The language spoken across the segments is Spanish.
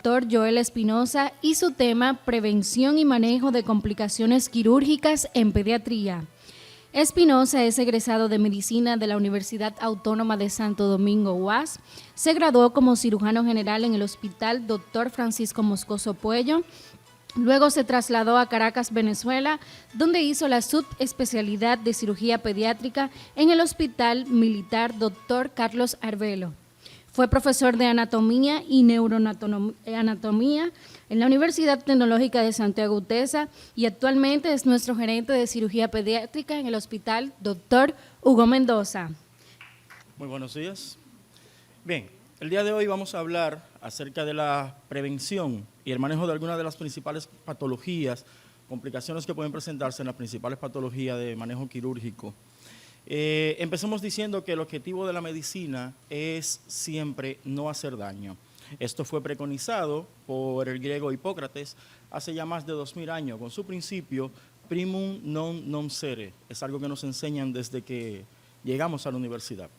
doctor Joel Espinosa y su tema Prevención y manejo de complicaciones quirúrgicas en pediatría. Espinosa es egresado de Medicina de la Universidad Autónoma de Santo Domingo, UAS. Se graduó como cirujano general en el Hospital Dr. Francisco Moscoso Puello. Luego se trasladó a Caracas, Venezuela, donde hizo la subespecialidad de cirugía pediátrica en el Hospital Militar Dr. Carlos Arvelo. Fue profesor de anatomía y neuroanatomía en la Universidad Tecnológica de Santiago UTESA y actualmente es nuestro gerente de cirugía pediátrica en el Hospital Dr. Hugo Mendoza. Muy buenos días. Bien, el día de hoy vamos a hablar acerca de la prevención y el manejo de algunas de las principales patologías, complicaciones que pueden presentarse en las principales patologías de manejo quirúrgico. Empecemos diciendo que el objetivo de la medicina es siempre no hacer daño. Esto fue preconizado por el griego Hipócrates hace ya más de 2000 años, con su principio primum non nocere. Es algo que nos enseñan desde que llegamos a la universidad.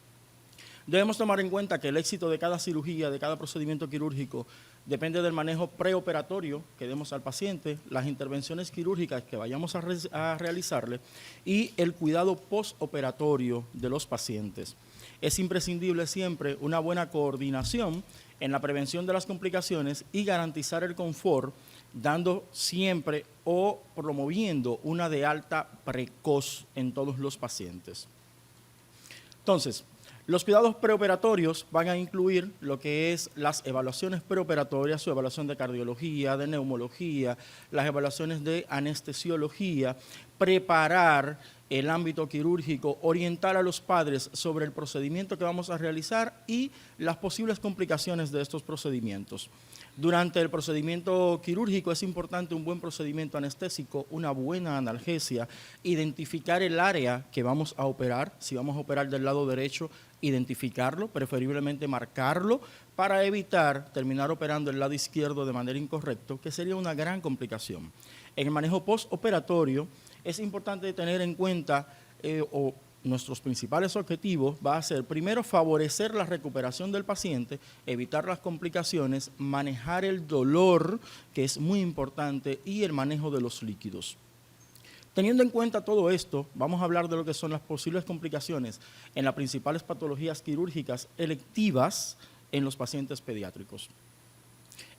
Debemos tomar en cuenta que el éxito de cada cirugía, de cada procedimiento quirúrgico, depende del manejo preoperatorio que demos al paciente, las intervenciones quirúrgicas que vayamos a realizarle y el cuidado postoperatorio de los pacientes. Es imprescindible siempre una buena coordinación en la prevención de las complicaciones y garantizar el confort, dando siempre o promoviendo una de alta precoz en todos los pacientes. Entonces, los cuidados preoperatorios van a incluir lo que es las evaluaciones preoperatorias, su evaluación de cardiología, de neumología, las evaluaciones de anestesiología, preparar el ámbito quirúrgico, orientar a los padres sobre el procedimiento que vamos a realizar y las posibles complicaciones de estos procedimientos. Durante el procedimiento quirúrgico es importante un buen procedimiento anestésico, una buena analgesia, identificar el área que vamos a operar, si vamos a operar del lado derecho, identificarlo, preferiblemente marcarlo, para evitar terminar operando el lado izquierdo de manera incorrecta, que sería una gran complicación. En el manejo postoperatorio es importante tener en cuenta nuestros principales objetivos va a ser, primero, favorecer la recuperación del paciente, evitar las complicaciones, manejar el dolor, que es muy importante, y el manejo de los líquidos. Teniendo en cuenta todo esto, vamos a hablar de lo que son las posibles complicaciones en las principales patologías quirúrgicas electivas en los pacientes pediátricos.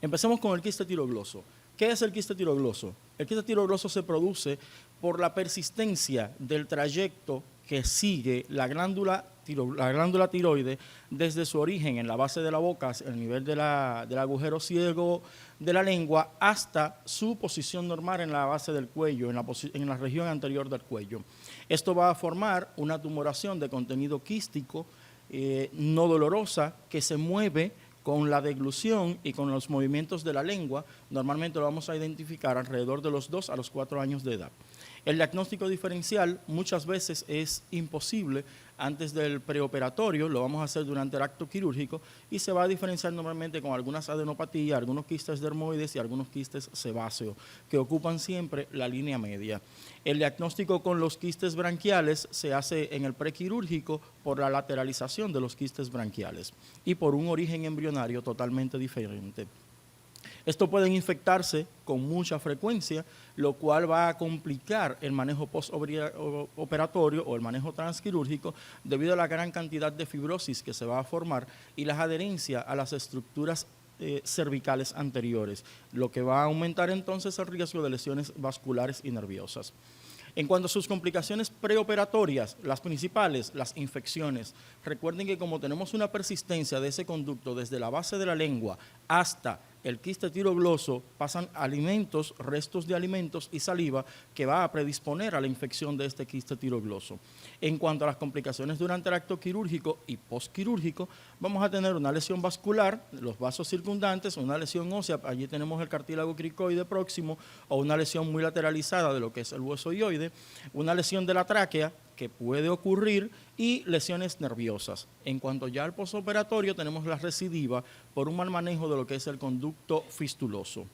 Empecemos con el quiste tirogloso. ¿Qué es el quiste tirogloso? El quiste tirogloso se produce por la persistencia del trayecto que sigue la glándula tiroide desde su origen en la base de la boca, el nivel del agujero ciego de la lengua, hasta su posición normal en la base del cuello, en la región anterior del cuello. Esto va a formar una tumoración de contenido quístico no dolorosa que se mueve con la deglución y con los movimientos de la lengua. Normalmente lo vamos a identificar alrededor de los 2 a los 4 años de edad. El diagnóstico diferencial muchas veces es imposible antes del preoperatorio, lo vamos a hacer durante el acto quirúrgico y se va a diferenciar normalmente con algunas adenopatías, algunos quistes dermoides y algunos quistes sebáceos que ocupan siempre la línea media. El diagnóstico con los quistes branquiales se hace en el prequirúrgico por la lateralización de los quistes branquiales y por un origen embrionario totalmente diferente. Esto puede infectarse con mucha frecuencia, lo cual va a complicar el manejo postoperatorio o el manejo transquirúrgico debido a la gran cantidad de fibrosis que se va a formar y las adherencias a las estructuras cervicales anteriores, lo que va a aumentar entonces el riesgo de lesiones vasculares y nerviosas. En cuanto a sus complicaciones preoperatorias, las principales, las infecciones. Recuerden que como tenemos una persistencia de ese conducto desde la base de la lengua hasta el quiste tirogloso, pasan alimentos, restos de alimentos y saliva que va a predisponer a la infección de este quiste tirogloso. En cuanto a las complicaciones durante el acto quirúrgico y postquirúrgico, vamos a tener una lesión vascular, los vasos circundantes, una lesión ósea, allí tenemos el cartílago cricoide próximo, o una lesión muy lateralizada de lo que es el hueso hioide, una lesión de la tráquea, que puede ocurrir, y lesiones nerviosas. En cuanto ya al postoperatorio, tenemos la recidiva por un mal manejo de lo que es el conducto fistuloso.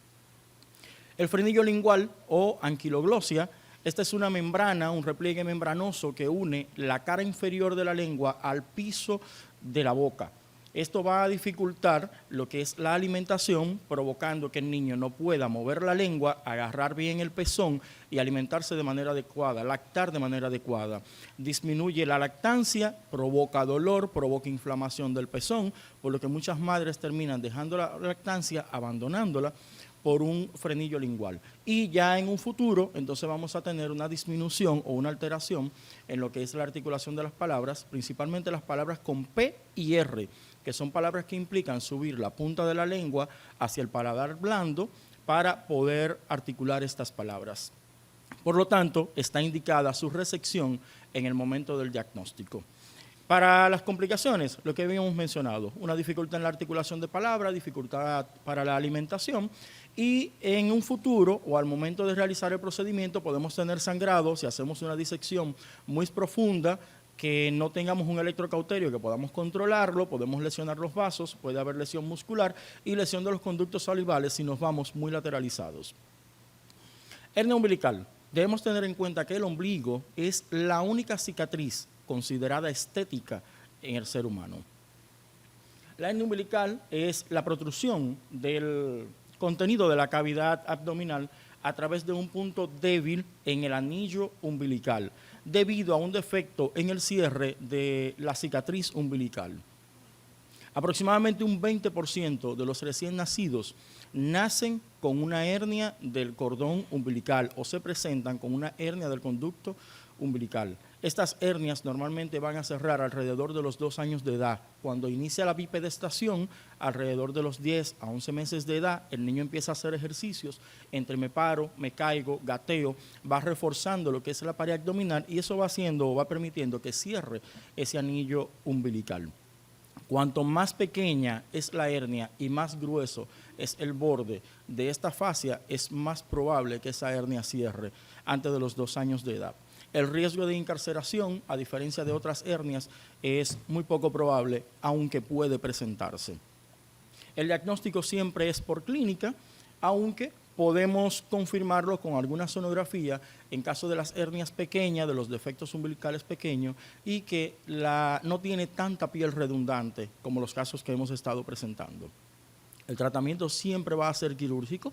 El frenillo lingual o anquiloglosia, esta es una membrana, un repliegue membranoso que une la cara inferior de la lengua al piso de la boca. Esto va a dificultar lo que es la alimentación, provocando que el niño no pueda mover la lengua, agarrar bien el pezón y alimentarse de manera adecuada, lactar de manera adecuada. Disminuye la lactancia, provoca dolor, provoca inflamación del pezón, por lo que muchas madres terminan dejando la lactancia, abandonándola por un frenillo lingual. Y ya en un futuro, entonces vamos a tener una disminución o una alteración en lo que es la articulación de las palabras, principalmente las palabras con P y R, que son palabras que implican subir la punta de la lengua hacia el paladar blando para poder articular estas palabras. Por lo tanto, está indicada su resección en el momento del diagnóstico. Para las complicaciones, lo que habíamos mencionado, una dificultad en la articulación de palabras, dificultad para la alimentación y en un futuro o al momento de realizar el procedimiento podemos tener sangrado si hacemos una disección muy profunda, que no tengamos un electrocauterio, que podamos controlarlo, podemos lesionar los vasos, puede haber lesión muscular y lesión de los conductos salivales si nos vamos muy lateralizados. Hernia umbilical. Debemos tener en cuenta que el ombligo es la única cicatriz considerada estética en el ser humano. La hernia umbilical es la protrusión del contenido de la cavidad abdominal a través de un punto débil en el anillo umbilical, debido a un defecto en el cierre de la cicatriz umbilical. Aproximadamente un 20% de los recién nacidos nacen con una hernia del cordón umbilical o se presentan con una hernia del conducto umbilical. Estas hernias normalmente van a cerrar alrededor de los 2 años de edad. Cuando inicia la bipedestación, alrededor de los 10 a 11 meses de edad, el niño empieza a hacer ejercicios entre me paro, me caigo, gateo, va reforzando lo que es la pared abdominal y eso va haciendo o va permitiendo que cierre ese anillo umbilical. Cuanto más pequeña es la hernia y más grueso es el borde de esta fascia, es más probable que esa hernia cierre antes de los 2 años de edad. El riesgo de incarceración, a diferencia de otras hernias, es muy poco probable, aunque puede presentarse. El diagnóstico siempre es por clínica, aunque podemos confirmarlo con alguna sonografía en caso de las hernias pequeñas, de los defectos umbilicales pequeños y que no tiene tanta piel redundante como los casos que hemos estado presentando. El tratamiento siempre va a ser quirúrgico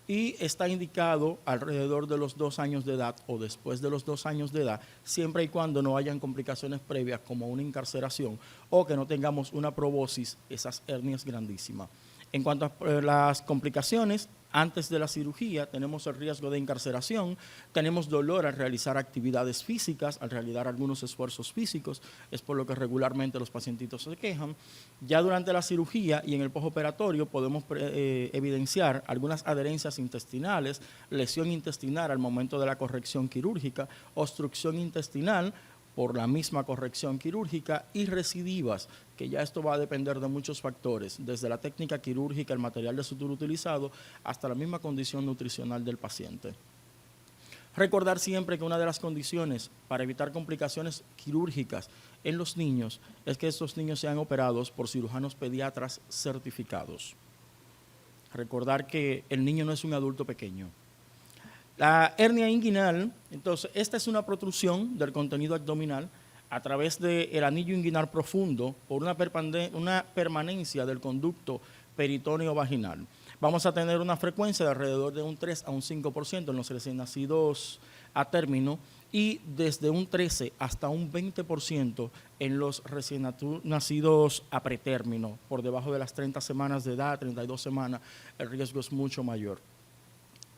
y está indicado alrededor de los 2 años de edad o después de los 2 años de edad, siempre y cuando no hayan complicaciones previas como una incarceración o que no tengamos una probosis, esas hernias grandísimas. En cuanto a las complicaciones, antes de la cirugía tenemos el riesgo de incarceración, tenemos dolor al realizar actividades físicas, al realizar algunos esfuerzos físicos, es por lo que regularmente los pacientitos se quejan. Ya durante la cirugía y en el postoperatorio podemos evidenciar algunas adherencias intestinales, lesión intestinal al momento de la corrección quirúrgica, obstrucción intestinal por la misma corrección quirúrgica y recidivas, que ya esto va a depender de muchos factores, desde la técnica quirúrgica, el material de sutura utilizado, hasta la misma condición nutricional del paciente. Recordar siempre que una de las condiciones para evitar complicaciones quirúrgicas en los niños es que estos niños sean operados por cirujanos pediatras certificados. Recordar que el niño no es un adulto pequeño. La hernia inguinal, entonces, esta es una protrusión del contenido abdominal a través del anillo inguinal profundo por una permanencia del conducto peritoneo vaginal. Vamos a tener una frecuencia de alrededor de un 3 a un 5% en los recién nacidos a término y desde un 13 hasta un 20% en los recién nacidos a pretérmino. Por debajo de las 30 semanas de edad, 32 semanas, el riesgo es mucho mayor.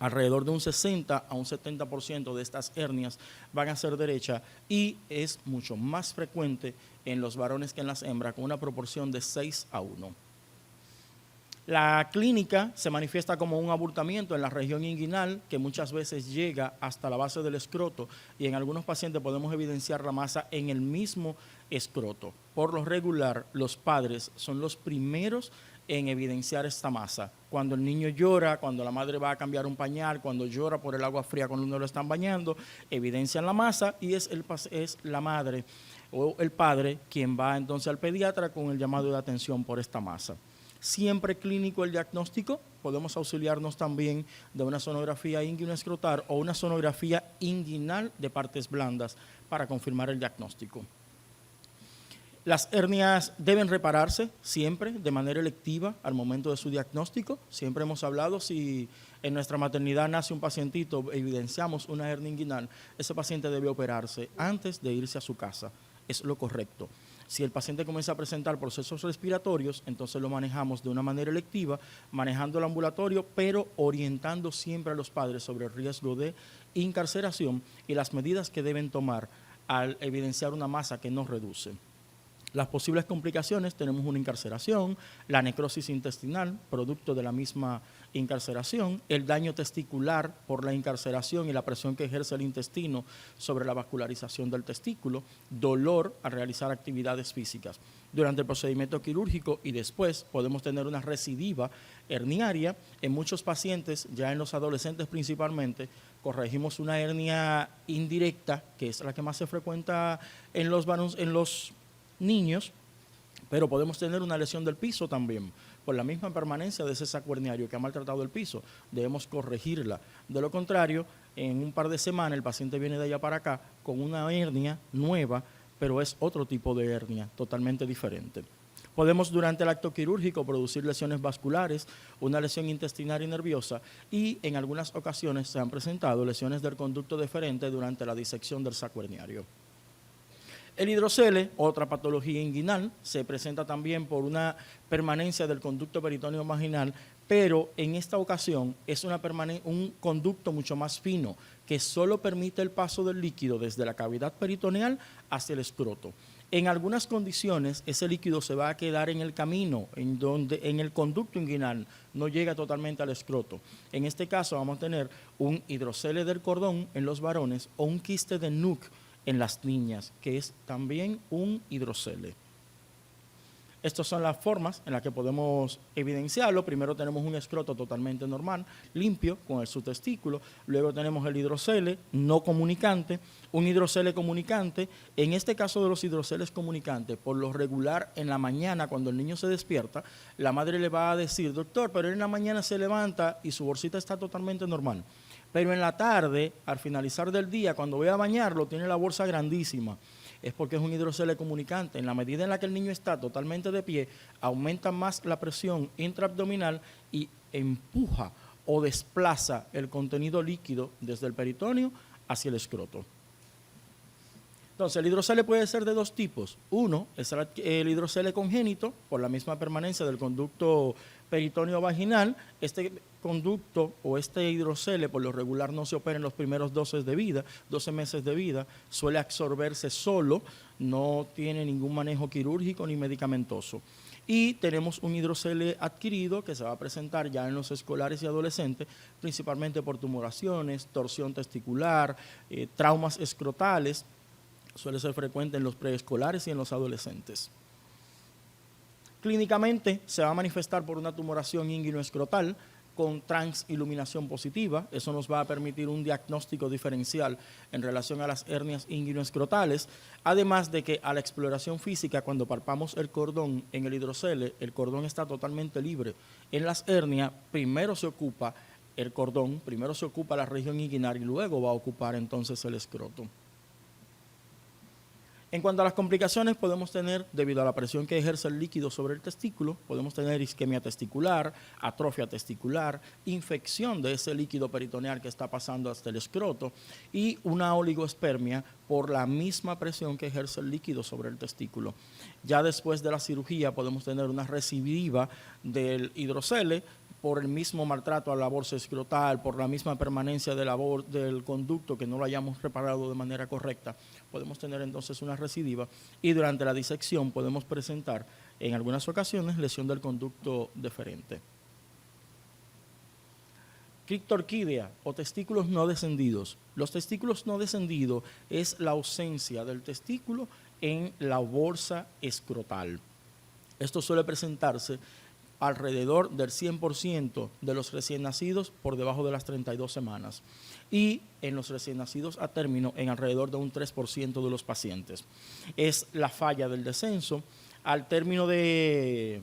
Alrededor de un 60 a un 70% de estas hernias van a ser derechas y es mucho más frecuente en los varones que en las hembras, con una proporción de 6 a 1. La clínica se manifiesta como un abultamiento en la región inguinal que muchas veces llega hasta la base del escroto y en algunos pacientes podemos evidenciar la masa en el mismo escroto. Por lo regular, los padres son los primeros en evidenciar esta masa. Cuando el niño llora, cuando la madre va a cambiar un pañal, cuando llora por el agua fría cuando uno lo están bañando, evidencian la masa y es la madre o el padre quien va entonces al pediatra con el llamado de atención por esta masa. Siempre clínico el diagnóstico, podemos auxiliarnos también de una sonografía inguinoescrotal o una sonografía inguinal de partes blandas para confirmar el diagnóstico. Las hernias deben repararse siempre de manera electiva al momento de su diagnóstico. Siempre hemos hablado, si en nuestra maternidad nace un pacientito, evidenciamos una hernia inguinal, ese paciente debe operarse antes de irse a su casa. Es lo correcto. Si el paciente comienza a presentar procesos respiratorios, entonces lo manejamos de una manera electiva, manejando el ambulatorio, pero orientando siempre a los padres sobre el riesgo de incarceración y las medidas que deben tomar al evidenciar una masa que no reduce. Las posibles complicaciones: tenemos una incarceración, la necrosis intestinal, producto de la misma incarceración, el daño testicular por la incarceración y la presión que ejerce el intestino sobre la vascularización del testículo, dolor al realizar actividades físicas. Durante el procedimiento quirúrgico y después podemos tener una recidiva herniaria. En muchos pacientes, ya en los adolescentes principalmente, corregimos una hernia indirecta, que es la que más se frecuenta en los niños, pero podemos tener una lesión del piso también, por la misma permanencia de ese saco herniario que ha maltratado el piso. Debemos corregirla. De lo contrario, en un par de semanas el paciente viene de allá para acá con una hernia nueva, pero es otro tipo de hernia, totalmente diferente. Podemos durante el acto quirúrgico producir lesiones vasculares, una lesión intestinal y nerviosa, y en algunas ocasiones se han presentado lesiones del conducto deferente durante la disección del saco herniario. El hidrocele, otra patología inguinal, se presenta también por una permanencia del conducto peritoneo vaginal, pero en esta ocasión es un conducto mucho más fino que solo permite el paso del líquido desde la cavidad peritoneal hacia el escroto. En algunas condiciones ese líquido se va a quedar en el camino, en el conducto inguinal, no llega totalmente al escroto. En este caso vamos a tener un hidrocele del cordón en los varones o un quiste de Nuc en las niñas, que es también un hidrocele. Estas son las formas en las que podemos evidenciarlo. Primero tenemos un escroto totalmente normal, limpio, con el subtestículo. Luego tenemos el hidrocele no comunicante, un hidrocele comunicante. En este caso de los hidroceles comunicantes, por lo regular en la mañana, cuando el niño se despierta, la madre le va a decir: doctor, pero él en la mañana se levanta y su bolsita está totalmente normal. Pero en la tarde, al finalizar del día, cuando voy a bañarlo, tiene la bolsa grandísima. Es porque es un hidrocele comunicante. En la medida en la que el niño está totalmente de pie, aumenta más la presión intraabdominal y empuja o desplaza el contenido líquido desde el peritoneo hacia el escroto. Entonces, el hidrocele puede ser de dos tipos. Uno es el hidrocele congénito, por la misma permanencia del conducto peritoneo vaginal. Este conducto o este hidrocele por lo regular no se opera en los primeros 12 meses de vida, suele absorberse solo, no tiene ningún manejo quirúrgico ni medicamentoso. Y tenemos un hidrocele adquirido que se va a presentar ya en los escolares y adolescentes, principalmente por tumoraciones, torsión testicular, traumas escrotales. Suele ser frecuente en los preescolares y en los adolescentes. Clínicamente se va a manifestar por una tumoración inguinoescrotal con transiluminación positiva. Eso nos va a permitir un diagnóstico diferencial en relación a las hernias inguinoescrotales, además de que a la exploración física, cuando palpamos el cordón en el hidrocele, el cordón está totalmente libre. En las hernias primero se ocupa el cordón, primero se ocupa la región inguinal y luego va a ocupar entonces el escroto. En cuanto a las complicaciones, podemos tener, debido a la presión que ejerce el líquido sobre el testículo, podemos tener isquemia testicular, atrofia testicular, infección de ese líquido peritoneal que está pasando hasta el escroto y una oligospermia por la misma presión que ejerce el líquido sobre el testículo. Ya después de la cirugía podemos tener una recidiva del hidrocele por el mismo maltrato a la bolsa escrotal, por la misma permanencia del conducto que no lo hayamos reparado de manera correcta. Podemos tener entonces una recidiva y durante la disección podemos presentar en algunas ocasiones lesión del conducto deferente. Criptorquídea o testículos no descendidos. Los testículos no descendidos es la ausencia del testículo en la bolsa escrotal. Esto suele presentarse alrededor del 100% de los recién nacidos por debajo de las 32 semanas y en los recién nacidos a término en alrededor de un 3% de los pacientes. Es la falla del descenso. Al término de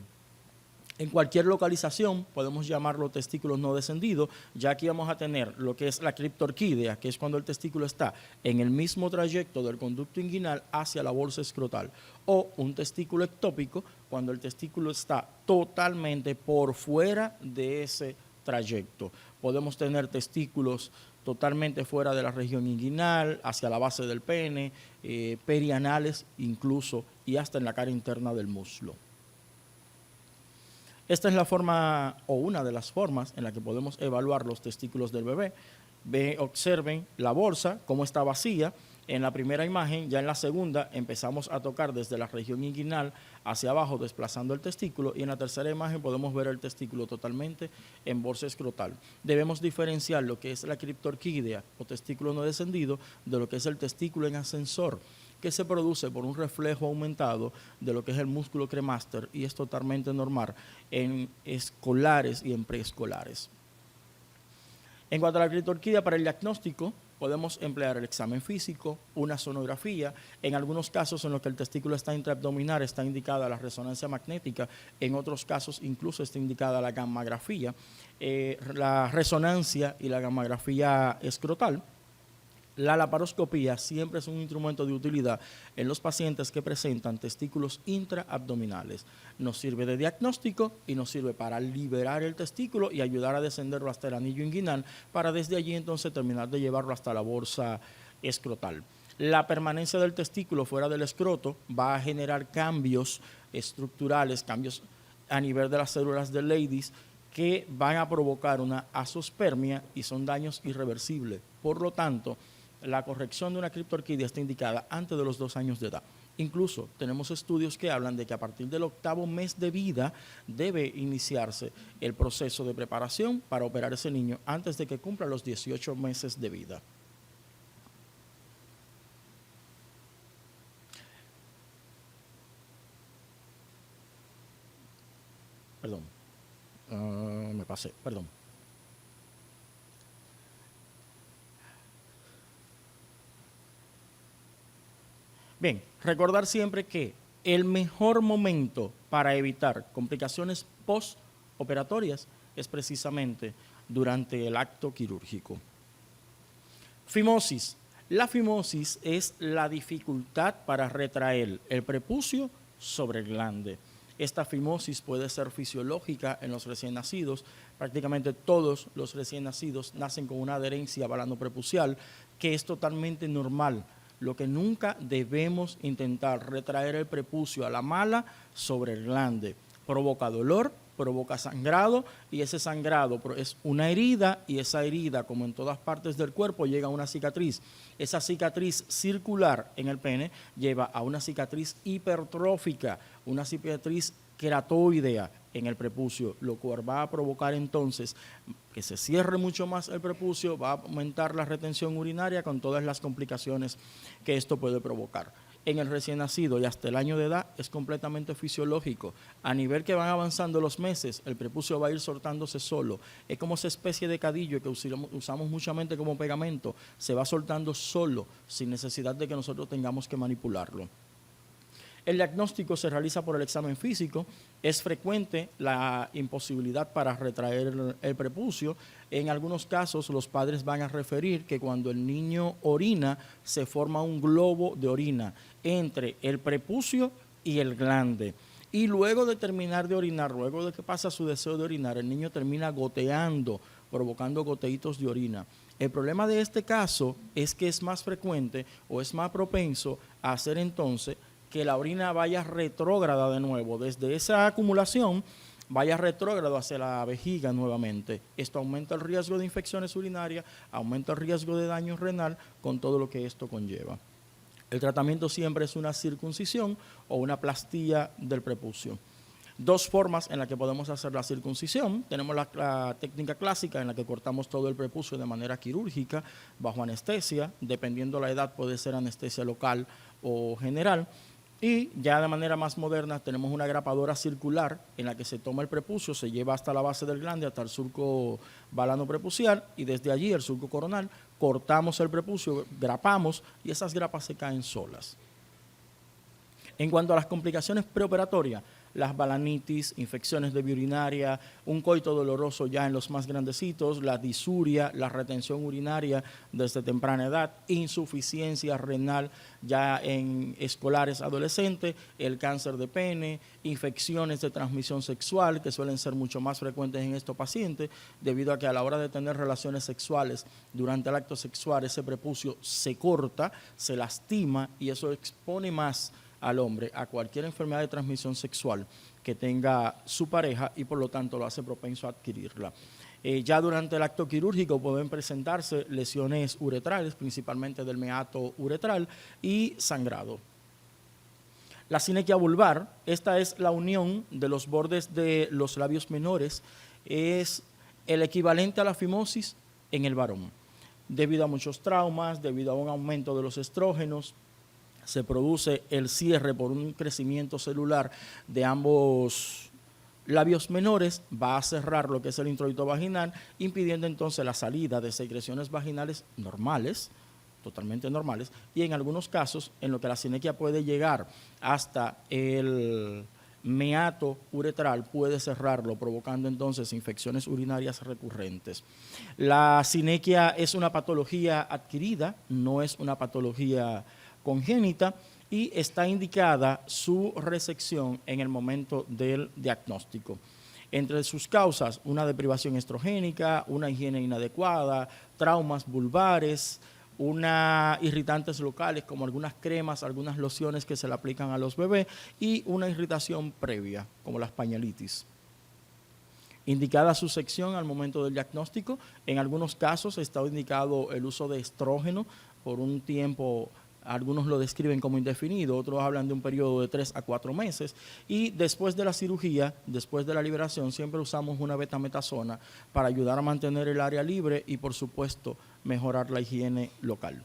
En cualquier localización podemos llamarlo testículos no descendidos, ya aquí vamos a tener lo que es la criptorquídea, que es cuando el testículo está en el mismo trayecto del conducto inguinal hacia la bolsa escrotal, o un testículo ectópico, cuando el testículo está totalmente por fuera de ese trayecto. Podemos tener testículos totalmente fuera de la región inguinal, hacia la base del pene, perianales incluso, y hasta en la cara interna del muslo. Esta es la forma, o una de las formas, en la que podemos evaluar los testículos del bebé. Observen la bolsa, cómo está vacía. En la primera imagen, ya en la segunda, empezamos a tocar desde la región inguinal hacia abajo, desplazando el testículo, y en la tercera imagen podemos ver el testículo totalmente en bolsa escrotal. Debemos diferenciar lo que es la criptorquídea, o testículo no descendido, de lo que es el testículo en ascensor, que se produce por un reflejo aumentado de lo que es el músculo cremaster, y es totalmente normal en escolares y en preescolares. En cuanto a la criptorquídea, para el diagnóstico podemos emplear el examen físico, una sonografía. En algunos casos en los que el testículo está intraabdominal está indicada la resonancia magnética, en otros casos incluso está indicada la gammagrafía, la resonancia y la gammagrafía escrotal. La laparoscopía siempre es un instrumento de utilidad en los pacientes que presentan testículos intraabdominales. Nos sirve de diagnóstico y nos sirve para liberar el testículo y ayudar a descenderlo hasta el anillo inguinal, para desde allí entonces terminar de llevarlo hasta la bolsa escrotal. La permanencia del testículo fuera del escroto va a generar cambios estructurales, cambios a nivel de las células de Leydig, que van a provocar una azospermia y son daños irreversibles. Por lo tanto, la corrección de una criptorquídea está indicada antes de los 2 años de edad. Incluso tenemos estudios que hablan de que a partir del 8º mes de vida debe iniciarse el proceso de preparación para operar ese niño antes de que cumpla los 18 meses de vida. Perdón, me pasé, perdón. Bien, recordar siempre que el mejor momento para evitar complicaciones postoperatorias es precisamente durante el acto quirúrgico. Fimosis. La fimosis es la dificultad para retraer el prepucio sobre el glande. Esta fimosis puede ser fisiológica en los recién nacidos. Prácticamente todos los recién nacidos nacen con una adherencia balanoprepucial, que es totalmente normal. Lo que nunca debemos intentar retraer el prepucio a la mala sobre el glande. Provoca dolor, provoca sangrado, y ese sangrado es una herida, y esa herida, como en todas partes del cuerpo, llega a una cicatriz. Esa cicatriz circular en el pene lleva a una cicatriz hipertrófica, una cicatriz queratoidea en el prepucio, lo cual va a provocar entonces que se cierre mucho más el prepucio, va a aumentar la retención urinaria con todas las complicaciones que esto puede provocar. En el recién nacido y hasta el año de edad es completamente fisiológico. A nivel que van avanzando los meses, el prepucio va a ir soltándose solo. Es como esa especie de cadillo que usamos muchamente como pegamento. Se va soltando solo, sin necesidad de que nosotros tengamos que manipularlo. El diagnóstico se realiza por el examen físico. Es frecuente la imposibilidad para retraer el prepucio. En algunos casos los padres van a referir que cuando el niño orina se forma un globo de orina entre el prepucio y el glande. Y luego de terminar de orinar, luego de que pasa su deseo de orinar, el niño termina goteando, provocando goteitos de orina. El problema de este caso es que es más frecuente o es más propenso a hacer entonces que la orina vaya retrógrada de nuevo, desde esa acumulación vaya retrógrado hacia la vejiga nuevamente. Esto aumenta el riesgo de infecciones urinarias, aumenta el riesgo de daño renal, con todo lo que esto conlleva. El tratamiento siempre es una circuncisión o una plastía del prepucio. 2 formas en las que podemos hacer la circuncisión. Tenemos la técnica clásica en la que cortamos todo el prepucio de manera quirúrgica, bajo anestesia, dependiendo la edad puede ser anestesia local o general. Y ya de manera más moderna tenemos una grapadora circular en la que se toma el prepucio, se lleva hasta la base del glande, hasta el surco balanoprepucial, y desde allí, el surco coronal, cortamos el prepucio, grapamos, y esas grapas se caen solas. En cuanto a las complicaciones preoperatorias, las balanitis, infecciones de vía urinaria, un coito doloroso ya en los más grandecitos, la disuria, la retención urinaria desde temprana edad, insuficiencia renal ya en escolares adolescentes, el cáncer de pene, infecciones de transmisión sexual que suelen ser mucho más frecuentes en estos pacientes debido a que a la hora de tener relaciones sexuales durante el acto sexual ese prepucio se corta, se lastima y eso expone más al hombre a cualquier enfermedad de transmisión sexual que tenga su pareja y por lo tanto lo hace propenso a adquirirla. Ya durante el acto quirúrgico pueden presentarse lesiones uretrales, principalmente del meato uretral y sangrado. La sinequia vulvar, esta es la unión de los bordes de los labios menores, es el equivalente a la fimosis en el varón. Debido a muchos traumas, debido a un aumento de los estrógenos, se produce el cierre por un crecimiento celular de ambos labios menores, va a cerrar lo que es el introito vaginal, impidiendo entonces la salida de secreciones vaginales normales, totalmente normales, y en algunos casos en lo que la sinequia puede llegar hasta el meato uretral puede cerrarlo, provocando entonces infecciones urinarias recurrentes. La sinequia es una patología adquirida, no es una patología congénita y está indicada su resección en el momento del diagnóstico. Entre sus causas, una deprivación estrogénica, una higiene inadecuada, traumas vulvares, irritantes locales como algunas cremas, algunas lociones que se le aplican a los bebés y una irritación previa como las pañalitis. Indicada su sección al momento del diagnóstico, en algunos casos está indicado el uso de estrógeno por un tiempo. Algunos lo describen como indefinido, otros hablan de un periodo de 3 a 4 meses y después de la cirugía, después de la liberación, siempre usamos una betametasona para ayudar a mantener el área libre y por supuesto mejorar la higiene local.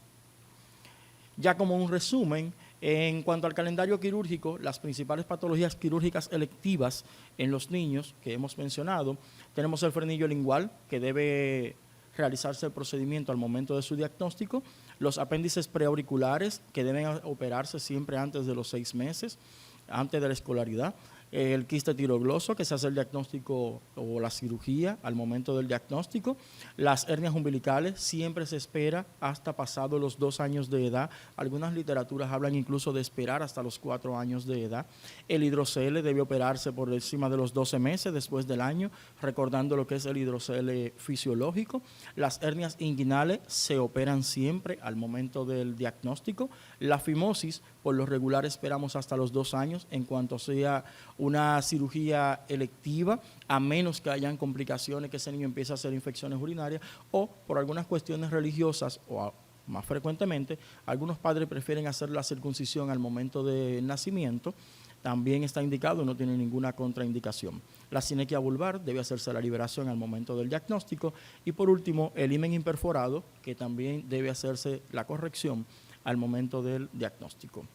Ya como un resumen, en cuanto al calendario quirúrgico, las principales patologías quirúrgicas electivas en los niños que hemos mencionado, tenemos el frenillo lingual que debe realizarse el procedimiento al momento de su diagnóstico, los apéndices preauriculares que deben operarse siempre antes de los 6 meses, antes de la escolaridad, el quiste tirogloso que se hace el diagnóstico o la cirugía al momento del diagnóstico, las hernias umbilicales siempre se espera hasta pasados los 2 años de edad, algunas literaturas hablan incluso de esperar hasta los 4 años de edad, el hidrocele debe operarse por encima de los 12 meses después del año, recordando lo que es el hidrocele fisiológico, las hernias inguinales se operan siempre al momento del diagnóstico, la fimosis por lo regular esperamos hasta los 2 años en cuanto sea una cirugía electiva, a menos que hayan complicaciones, que ese niño empiece a hacer infecciones urinarias o por algunas cuestiones religiosas o más frecuentemente, algunos padres prefieren hacer la circuncisión al momento del nacimiento, también está indicado, no tiene ninguna contraindicación. La sinequia vulvar debe hacerse la liberación al momento del diagnóstico y por último el himen imperforado, que también debe hacerse la corrección al momento del diagnóstico.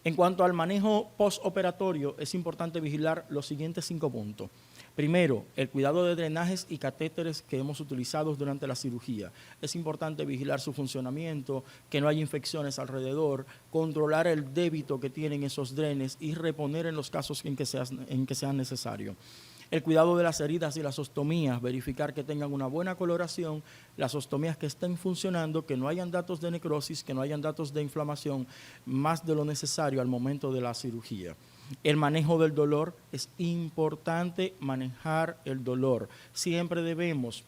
En cuanto al manejo postoperatorio, es importante vigilar los siguientes 5 puntos. Primero, el cuidado de drenajes y catéteres que hemos utilizado durante la cirugía. Es importante vigilar su funcionamiento, que no haya infecciones alrededor, controlar el débito que tienen esos drenes y reponer en los casos en que sea necesario. El cuidado de las heridas y las ostomías, verificar que tengan una buena coloración, las ostomías que estén funcionando, que no hayan datos de necrosis, que no hayan datos de inflamación, más de lo necesario al momento de la cirugía. El manejo del dolor, es importante manejar el dolor. Siempre debemos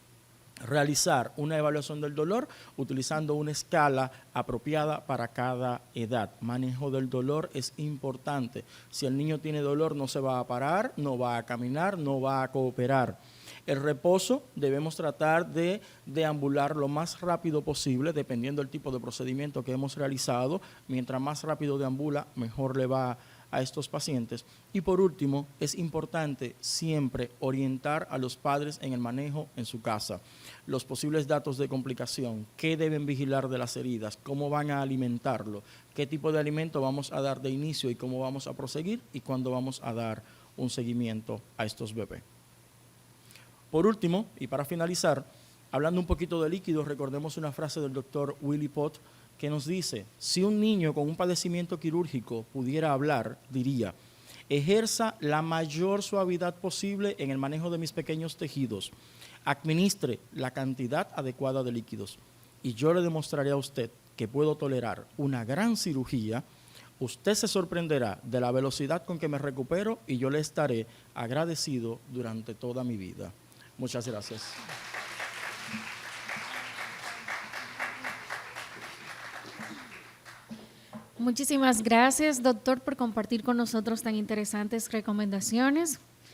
realizar una evaluación del dolor utilizando una escala apropiada para cada edad. Manejo del dolor es importante. Si el niño tiene dolor no se va a parar, no va a caminar, no va a cooperar. El reposo debemos tratar de deambular lo más rápido posible, dependiendo del tipo de procedimiento que hemos realizado. Mientras más rápido deambula, mejor le va a estos pacientes. Y por último, es importante siempre orientar a los padres en el manejo en su casa. Los posibles datos de complicación, qué deben vigilar de las heridas, cómo van a alimentarlo, qué tipo de alimento vamos a dar de inicio y cómo vamos a proseguir y cuándo vamos a dar un seguimiento a estos bebés. Por último, y para finalizar, hablando un poquito de líquidos, recordemos una frase del doctor Willy Pott que nos dice, si un niño con un padecimiento quirúrgico pudiera hablar, diría, ejerza la mayor suavidad posible en el manejo de mis pequeños tejidos, administre la cantidad adecuada de líquidos y yo le demostraré a usted que puedo tolerar una gran cirugía. Usted se sorprenderá de la velocidad con que me recupero y yo le estaré agradecido durante toda mi vida. Muchas gracias. Muchísimas gracias, doctor, por compartir con nosotros tan interesantes recomendaciones.